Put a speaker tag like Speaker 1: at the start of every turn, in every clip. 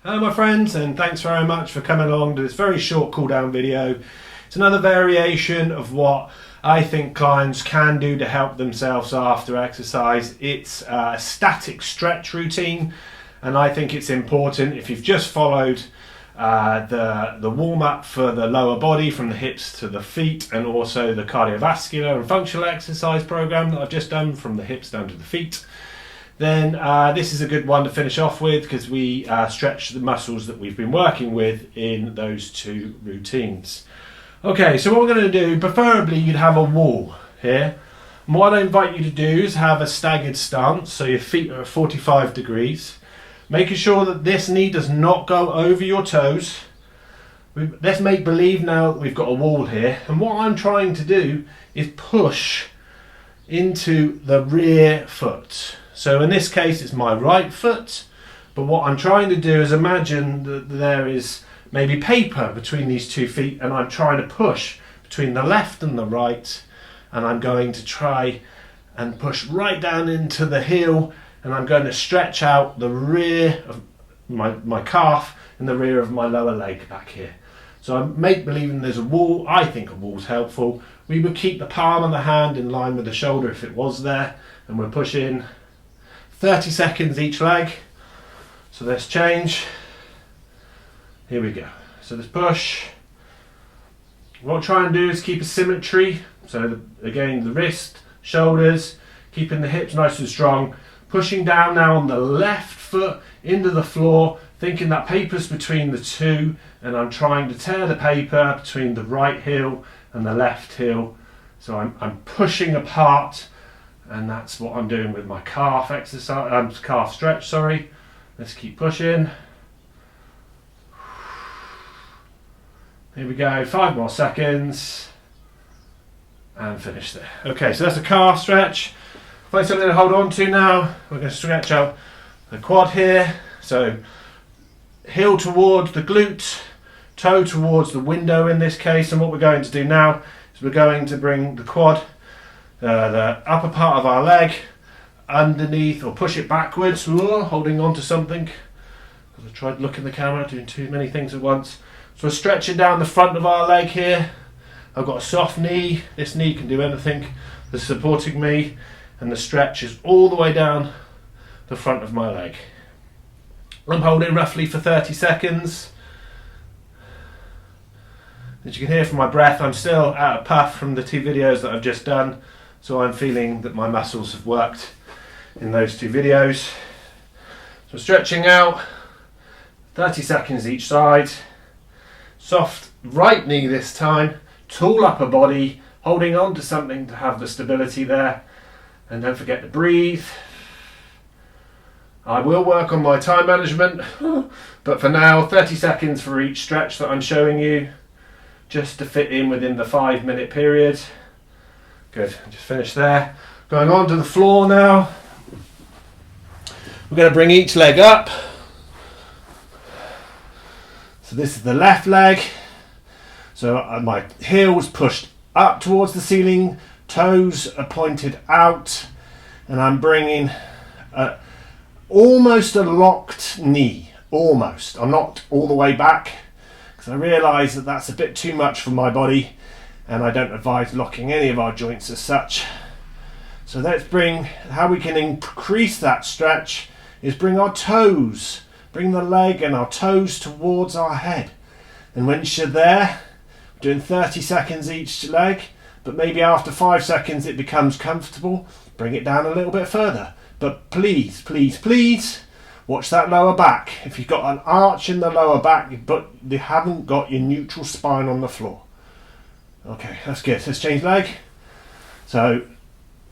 Speaker 1: Hello my friends, and thanks very much for coming along to this very short cool down video. It's another variation of what I think clients can do to help themselves after exercise. It's a static stretch routine, and I think it's important if you've just followed the warm-up for the lower body from the hips to the feet, and also the cardiovascular and functional exercise program that I've just done from the hips down to the feet. Then this is a good one to finish off with, because we stretch the muscles that we've been working with in those two routines. Okay, so what we're going to do, preferably you'd have a wall here. And what I invite you to do is have a staggered stance, so your feet are at 45 degrees. Making sure that this knee does not go over your toes. Let's make believe now that we've got a wall here. And what I'm trying to do is push into the rear foot. So in this case it's my right foot, but what I'm trying to do is imagine that there is maybe paper between these 2 feet, and I'm trying to push between the left and the right, and I'm going to try and push right down into the heel, and I'm going to stretch out the rear of my calf and the rear of my lower leg back here. So I make believing there's a wall. I think a wall's helpful. We would keep the palm of the hand in line with the shoulder if it was there, and we're pushing 30 seconds each leg. So let's change. Here we go. So let's push. What I'll try and do is keep a symmetry. So again, the wrist, shoulders, keeping the hips nice and strong. Pushing down now on the left foot into the floor, thinking that paper's between the two, and I'm trying to tear the paper between the right heel and the left heel. So I'm pushing apart. And that's what I'm doing with my calf exercise, calf stretch, sorry. Let's keep pushing. Here we go, 5 more seconds. And finish there. Okay, so that's a calf stretch. Find something to hold on to now. We're going to stretch out the quad here. So heel towards the glute, toe towards the window in this case. And what we're going to do now is we're going to bring the quad, the upper part of our leg underneath, or push it backwards, holding on to something. I tried to look in the camera, doing too many things at once. So we're stretching down the front of our leg here. I've got a soft knee. This knee can do anything that's supporting me, and the stretch is all the way down the front of my leg. I'm holding roughly for 30 seconds. As you can hear from my breath, I'm still out of puff from the 2 videos that I've just done. So I'm feeling that my muscles have worked in those 2 videos. So stretching out, 30 seconds each side. Soft right knee this time, tall upper body, holding on to something to have the stability there. And don't forget to breathe. I will work on my time management, but for now, 30 seconds for each stretch that I'm showing you, just to fit in within the 5-minute period. Good, just finished there. Going on to the floor now. We're going to bring each leg up. So this is the left leg. So my heels pushed up towards the ceiling, toes are pointed out, and I'm bringing almost a locked knee. Almost. I'm not all the way back, because I realise that that's a bit too much for my body, and I don't advise locking any of our joints as such. So let's bring, how we can increase that stretch is bring our toes, bring the leg and our toes towards our head. And once you're there, we're doing 30 seconds each leg, but maybe after 5 seconds it becomes comfortable, bring it down a little bit further. But please, please, please, watch that lower back. If you've got an arch in the lower back, but you haven't got your neutral spine on the floor. Okay, that's good. Let's change leg. So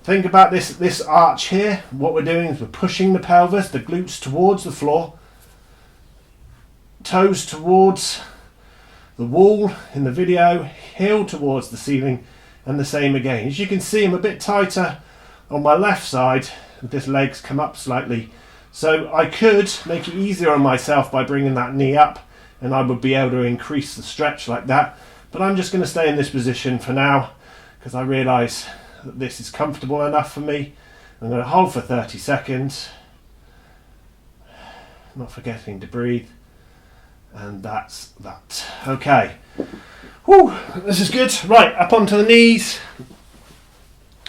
Speaker 1: think about this arch here. What we're doing is we're pushing the pelvis, the glutes towards the floor, toes towards the wall in the video, heel towards the ceiling, and the same again. As you can see, I'm a bit tighter on my left side. This leg's come up slightly. So I could make it easier on myself by bringing that knee up, and I would be able to increase the stretch like that. But I'm just going to stay in this position for now, because I realise that this is comfortable enough for me. I'm going to hold for 30 seconds, not forgetting to breathe. And that's that. Okay. Whew, this is good. Right, up onto the knees.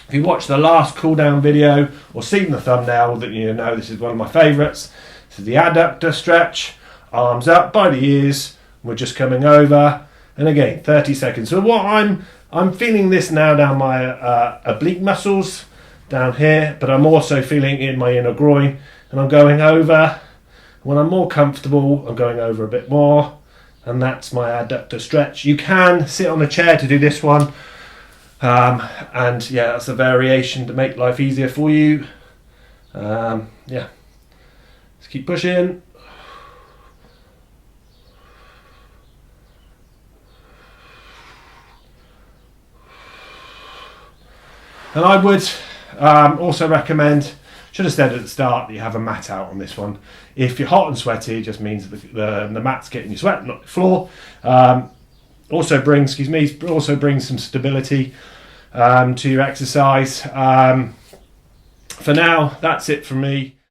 Speaker 1: If you watched the last cool down video or seen the thumbnail, that you know this is one of my favourites. This is the adductor stretch. Arms up by the ears. We're just coming over, and again 30 seconds. So what I'm feeling this now down my oblique muscles down here, but I'm also feeling it in my inner groin, and I'm going over. When I'm more comfortable, I'm going over a bit more, and that's my adductor stretch. You can sit on a chair to do this one, and yeah, that's a variation to make life easier for you. Yeah, let's keep pushing. And I would also recommend, should have said at the start, that you have a mat out on this one. If you're hot and sweaty, it just means that the mat's getting you sweat, not the floor. Also brings some stability to your exercise. For now, that's it from me.